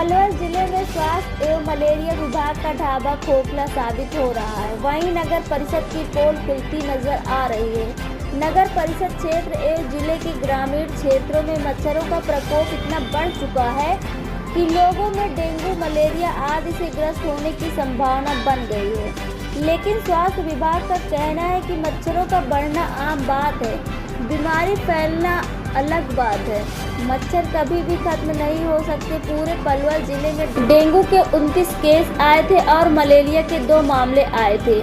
पलवल जिले में स्वास्थ्य एवं मलेरिया विभाग का ढाबा खोखला साबित हो रहा है। वहीं नगर परिषद की पोल खुलती नजर आ रही है। नगर परिषद क्षेत्र एवं जिले के ग्रामीण क्षेत्रों में मच्छरों का प्रकोप इतना बढ़ चुका है कि लोगों में डेंगू, मलेरिया आदि से ग्रस्त होने की संभावना बन गई है। लेकिन स्वास्थ्य विभाग का कहना है कि मच्छरों का बढ़ना आम बात है, बीमारी फैलना अलग बात है। मच्छर कभी भी खत्म नहीं हो सकते। पूरे पलवल जिले में डेंगू के 29 केस आए थे और मलेरिया के 2 मामले आए थे।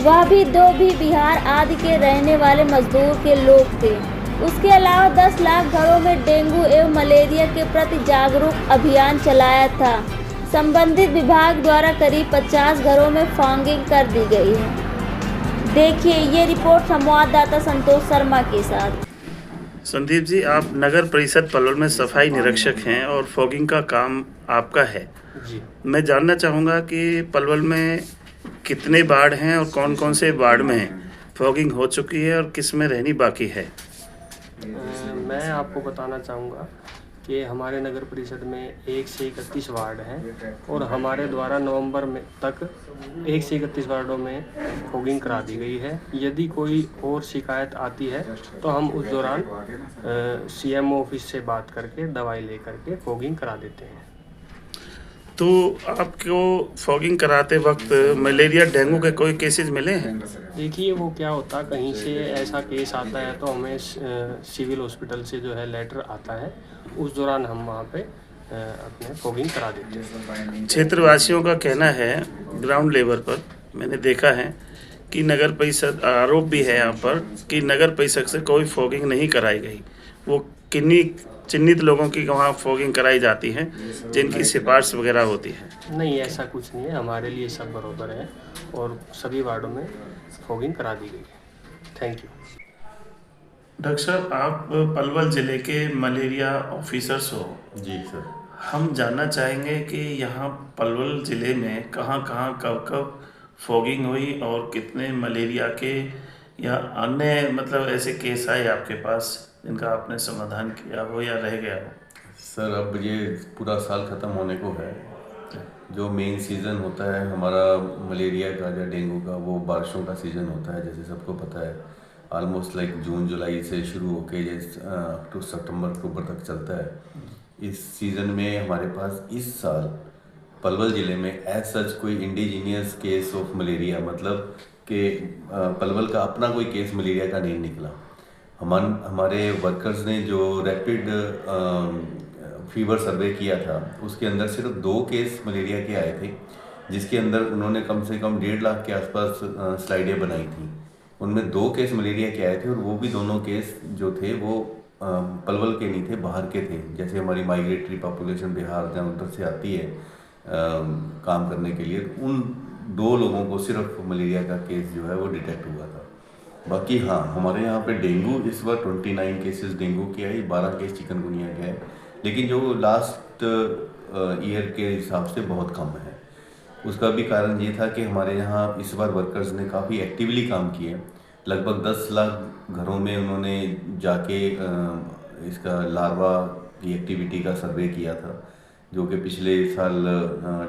वह भी 2 बिहार आदि के रहने वाले मजदूर के लोग थे। उसके अलावा 10 लाख घरों में डेंगू एवं मलेरिया के प्रति जागरूक अभियान चलाया था। संबंधित विभाग द्वारा करीब 50 घरों में फॉगिंग कर दी गई है। देखिए ये रिपोर्ट संवाददाता संतोष शर्मा के साथ। संदीप जी, आप नगर परिषद पलवल में सफाई निरीक्षक हैं और फॉगिंग का काम आपका है जी। मैं जानना चाहूँगा कि पलवल में कितने वार्ड हैं और कौन कौन से वार्ड में फॉगिंग हो चुकी है और किस में रहनी बाकी है। मैं आपको बताना चाहूँगा कि हमारे नगर परिषद में 1 से 31 वार्ड हैं और हमारे द्वारा नवंबर में तक 1 से 31 वार्डों में फॉगिंग करा दी गई है। यदि कोई और शिकायत आती है तो हम उस दौरान सीएमओ ऑफिस से बात करके दवाई ले करके फॉगिंग करा देते हैं। तो आपको फॉगिंग कराते वक्त मलेरिया, डेंगू के कोई केसेस मिले हैं? देखिए वो क्या होता, कहीं से ऐसा केस आता है तो हमें सिविल हॉस्पिटल से जो है लेटर आता है, उस दौरान हम वहाँ पे अपने फॉगिंग करा देते हैं। क्षेत्रवासियों का कहना है, ग्राउंड लेवल पर मैंने देखा है कि नगर परिषद, आरोप भी है यहाँ पर कि नगर परिषद से कोई फॉगिंग नहीं कराई गई। वो किन्हीं चिन्हित लोगों की वहाँ फॉगिंग कराई जाती है जिनकी सिफारिश वगैरह होती है। नहीं, ऐसा कुछ नहीं है, हमारे लिए सब बराबर है और सभी वार्डों में फॉगिंग करा दी गई है। Thank you. डॉक्टर साहब, आप पलवल ज़िले के मलेरिया ऑफिसर्स हो। जी सर। हम जानना चाहेंगे कि यहाँ पलवल ज़िले में कहाँ कहाँ कब कब फॉगिंग हुई और कितने मलेरिया के या अन्य मतलब ऐसे केस आए आपके पास जिनका आपने समाधान किया हो या रह गया हो। सर अब ये पूरा साल ख़त्म होने को है। जो मेन सीज़न होता है हमारा मलेरिया का या डेंगू का, वो बारिशों का सीज़न होता है, जैसे सबको पता है। ऑलमोस्ट लाइक जून जुलाई से शुरू होके जैसे तो सितंबर अक्टूबर तक चलता है। इस सीज़न में हमारे पास इस साल पलवल ज़िले में एज सच कोई इंडिजीनियस केस ऑफ मलेरिया, मतलब कि पलवल का अपना कोई केस मलेरिया का नहीं निकला। हमारे वर्कर्स ने जो रैपिड फीवर सर्वे किया था उसके अंदर सिर्फ 2 केस मलेरिया के आए थे, जिसके अंदर उन्होंने कम से कम 1.5 लाख के आसपास स्लाइडें बनाई थी। उनमें 2 केस मलेरिया के आए थे और वो भी दोनों केस जो थे वो पलवल के नहीं थे, बाहर के थे। जैसे हमारी माइग्रेटरी पॉपुलेशन बिहार जहाँ उधर से आती है काम करने के लिए, उन 2 लोगों को सिर्फ मलेरिया का केस जो है वो डिटेक्ट हुआ था। बाकी हाँ, हमारे यहाँ पे डेंगू इस बार 29 केसेस डेंगू के आए, 12 केस चिकनगुनिया के आए, लेकिन जो लास्ट ईयर के हिसाब से बहुत कम है। उसका भी कारण ये था कि हमारे यहाँ इस बार वर्कर्स ने काफ़ी एक्टिवली काम किए। लगभग 10 लाख घरों में उन्होंने जाके इसका लार्वा की एक्टिविटी का सर्वे किया था, जो कि पिछले साल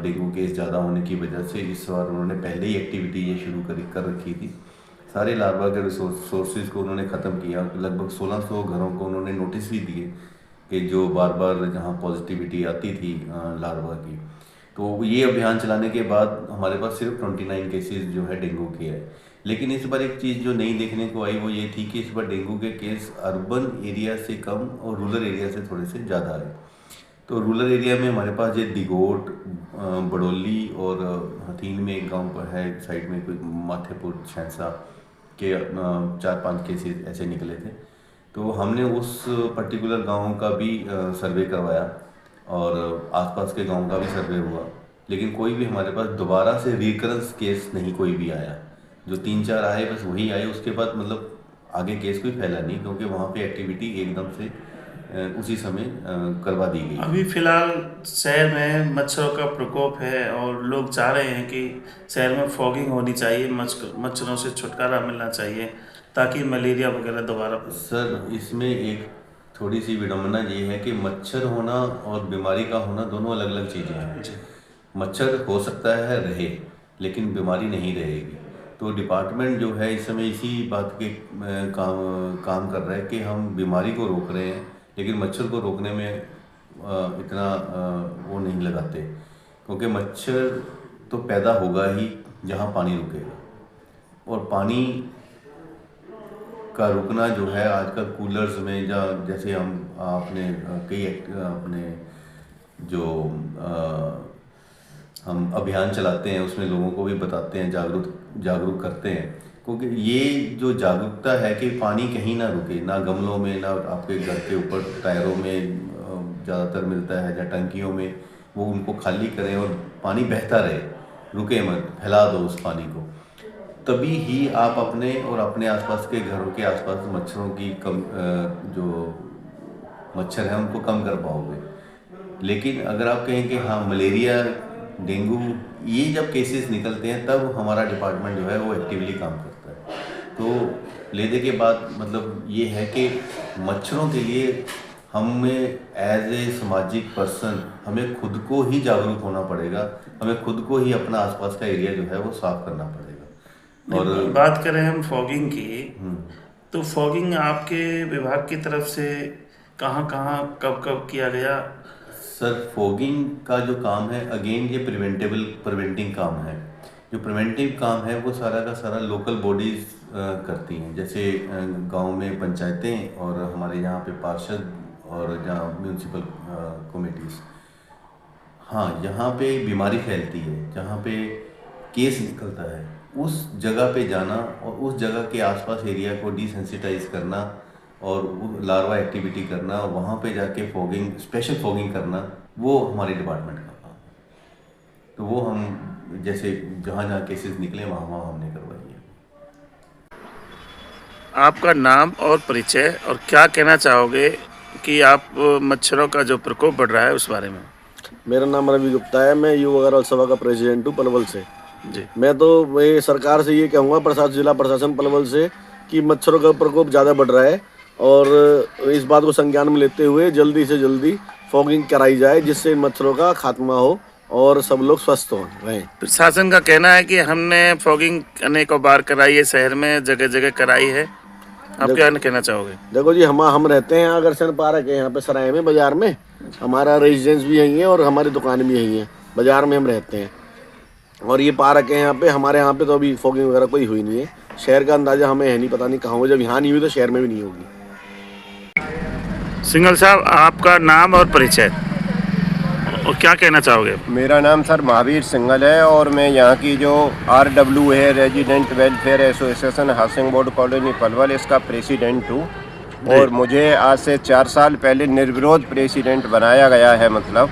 डेंगू केस ज़्यादा होने की वजह से इस बार उन्होंने पहले ही एक्टिविटी ये शुरू कर रखी थी। सारे लार्वा के सोर्सेज को उन्होंने ख़त्म किया। लगभग 1600 घरों को उन्होंने नोटिस भी दिए कि जो बार बार जहाँ पॉजिटिविटी आती थी लार्वा की। तो ये अभियान चलाने के बाद हमारे पास सिर्फ 29 केसेस जो है डेंगू के है। लेकिन इस बार एक चीज़ जो नई देखने को आई वो ये थी कि इस बार डेंगू के केस अर्बन एरिया से कम और रूरल एरिया से थोड़े से ज़्यादा आए। तो रूरल एरिया में हमारे पास ये दिगोट, बड़ोली और हथीन में एक गांव पर है साइड में कोई माथेपुर शहसा के 4-5 केसेस ऐसे निकले थे। तो हमने उस पर्टिकुलर गांव का भी सर्वे करवाया और आसपास के गांव का भी सर्वे हुआ, लेकिन कोई भी हमारे पास दोबारा से रिकरेंस केस नहीं कोई भी आया। जो 3-4 आए बस वही आए, उसके बाद मतलब आगे केस कोई फैला नहीं, क्योंकि वहाँ पे एक्टिविटी एकदम से उसी समय करवा दी गई। अभी फ़िलहाल शहर में मच्छरों का प्रकोप है और लोग चाह रहे हैं कि शहर में फॉगिंग होनी चाहिए, मच्छरों से छुटकारा मिलना चाहिए ताकि मलेरिया वगैरह दोबारा। सर इसमें एक थोड़ी सी विडम्बना ये है कि मच्छर होना और बीमारी का होना दोनों अलग अलग चीज़ें हैं। मच्छर हो सकता है रहे, लेकिन बीमारी नहीं रहेगी। तो डिपार्टमेंट जो है इस समय इसी बात के काम कर रहा है कि हम बीमारी को रोक रहे हैं, लेकिन मच्छर को रोकने में इतना वो नहीं लगाते, क्योंकि मच्छर तो पैदा होगा ही जहाँ पानी रुकेगा, और पानी का रुकना जो है आजकल कूलर्स में जैसे आपने कई अपने जो हम अभियान चलाते हैं उसमें लोगों को भी बताते हैं, जागरूक करते हैं, क्योंकि ये जो जागरूकता है कि पानी कहीं ना रुके, ना गमलों में, ना आपके घर के ऊपर टायरों में ज़्यादातर मिलता है या टंकियों में, वो उनको खाली करें और पानी बहता रहे, रुके मत, फैला दो उस पानी को। तभी ही आप अपने और अपने आसपास के घरों के आसपास मच्छरों की जो मच्छर हैं उनको कम कर पाओगे। लेकिन अगर आप कहें कि हाँ मलेरिया, डेंगू, ये जब केसेस निकलते हैं तब हमारा डिपार्टमेंट जो है वो एक्टिवली काम करता है। तो लेने के बाद मतलब ये है कि मच्छरों के लिए हमें एज ए सामाजिक पर्सन हमें खुद को ही जागरूक होना पड़ेगा, हमें खुद को ही अपना आसपास का एरिया जो है वो साफ करना पड़ेगा। और बात करें हम फॉगिंग की, तो फॉगिंग आपके विभाग की तरफ से कहाँ कब किया गया? सर फॉगिंग का जो काम है अगेन ये प्रिवेंटिंग काम है। जो प्रिवेंटिव काम है वो सारा का सारा लोकल बॉडीज़ करती हैं, जैसे गांव में पंचायतें और हमारे यहाँ पे पार्षद और जहाँ म्यूनसिपल कमेटीज़। हाँ, जहाँ पे बीमारी फैलती है, जहाँ पे केस निकलता है, उस जगह पे जाना और उस जगह के आसपास एरिया को डिसेंसिटाइज करना और लार्वा एक्टिविटी करना, वहाँ पे जाके फॉगिंग, स्पेशल फॉगिंग करना, वो हमारे डिपार्टमेंट का काम है। तो वो हम जैसे जहाँ जहाँ केसेस निकले वहाँ हमने करवाई है। आपका नाम और परिचय, और क्या कहना चाहोगे कि आप मच्छरों का जो प्रकोप बढ़ रहा है उस बारे में? मेरा नाम रवि गुप्ता है, मैं युवा अग्रवाल सभा का प्रेसिडेंट हूँ पलवल से जी। मैं सरकार से ये कहूँगा, जिला प्रशासन पलवल से, कि मच्छरों का प्रकोप ज़्यादा बढ़ रहा है और इस बात को संज्ञान में लेते हुए जल्दी से जल्दी फॉगिंग कराई जाए, जिससे मच्छरों का खात्मा हो और सब लोग स्वस्थ हो रहें। प्रशासन का कहना है कि हमने फॉगिंग अनेकों बार कराई है, शहर में जगह जगह कराई है, आप क्या कहना चाहोगे? देखो जी, हम रहते हैं आकर्षण पार्क है यहाँ पे सराय में, बाजार में, हमारा रेजिडेंस भी यहीं है और हमारी दुकान भी यहीं है, बाजार में हम रहते हैं और ये पार्क है यहाँ पे। हमारे यहाँ पे तो अभी फॉगिंग वगैरह कोई हुई नहीं है, शहर का अंदाजा हमें है नहीं, पता नहीं कहाँ हो, जब यहाँ नहीं हुई तो शहर में भी नहीं होगी। सिंघल साहब, आपका नाम और परिचय और क्या कहना चाहोगे? मेरा नाम सर महावीर सिंघल है और मैं यहाँ की जो RW है, resident welfare association housing board colony Palwal, इसका प्रेसिडेंट हूँ। और मुझे आज से 4 साल पहले निर्विरोध प्रेसिडेंट बनाया गया है मतलब।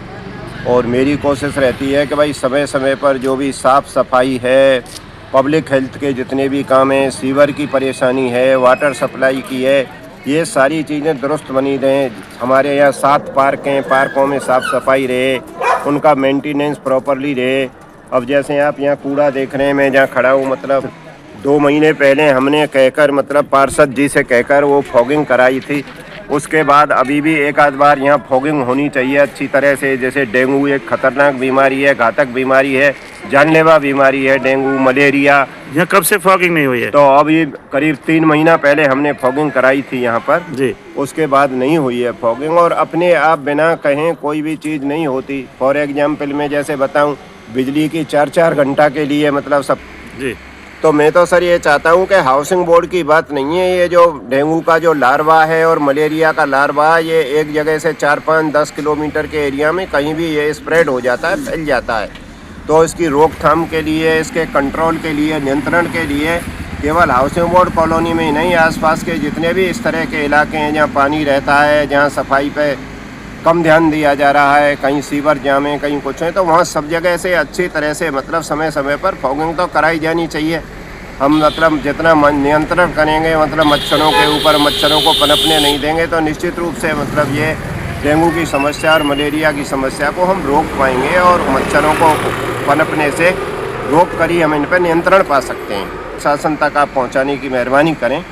और मेरी कोशिश रहती है कि भाई समय समय पर जो भी साफ़ सफाई है, पब्लिक हेल्थ के जितने भी काम हैं, सीवर की परेशानी है, वाटर सप्लाई की है, ये सारी चीज़ें दुरुस्त बनी रहें। हमारे यहाँ 7 पार्क हैं, पार्कों में साफ़ सफाई रहे, उनका मेंटेनेंस प्रॉपरली रहे। अब जैसे आप यहाँ कूड़ा देख रहे हैं, मैं जहाँ खड़ा हूँ, मतलब 2 महीने पहले हमने कहकर, मतलब पार्षद जी से कहकर वो फॉगिंग कराई थी। उसके बाद अभी भी एक आध बार यहाँ फॉगिंग होनी चाहिए अच्छी तरह से। जैसे डेंगू एक खतरनाक बीमारी है, घातक बीमारी है, जानलेवा बीमारी है डेंगू, मलेरिया। यहाँ कब से फॉगिंग नहीं हुई है? तो अभी करीब 3 महीना पहले हमने फॉगिंग कराई थी यहाँ पर जी। उसके बाद नहीं हुई है फॉगिंग। और अपने आप बिना कहें कोई भी चीज़ नहीं होती। फॉर एग्जाम्पल मैं जैसे बताऊँ, बिजली की 4-4 घंटा के लिए मतलब सब जी। तो मैं तो सर ये चाहता हूँ कि हाउसिंग बोर्ड की बात नहीं है, ये जो डेंगू का जो लार्वा है और मलेरिया का लार्वा, ये एक जगह से 4-5-10 किलोमीटर के एरिया में कहीं भी ये स्प्रेड हो जाता है, फैल जाता है। तो इसकी रोकथाम के लिए, इसके कंट्रोल के लिए, नियंत्रण के लिए केवल हाउसिंग बोर्ड कॉलोनी में ही नहीं, आसपास के जितने भी इस तरह के इलाके हैं जहाँ पानी रहता है, जहाँ सफाई पे कम ध्यान दिया जा रहा है, कहीं सीवर जाम है, कहीं कुछ है, तो वहाँ सब जगह से अच्छी तरह से मतलब समय समय पर फॉगिंग तो कराई जानी चाहिए। हम मतलब जितना नियंत्रण करेंगे, मतलब मच्छरों के ऊपर, मच्छरों को पनपने नहीं देंगे, तो निश्चित रूप से मतलब ये डेंगू की समस्या और मलेरिया की समस्या को हम रोक पाएंगे और मच्छरों को पनपने से रोक कर ही हम इन पर नियंत्रण पा सकते हैं। शासन तक आप पहुँचाने की मेहरबानी करें।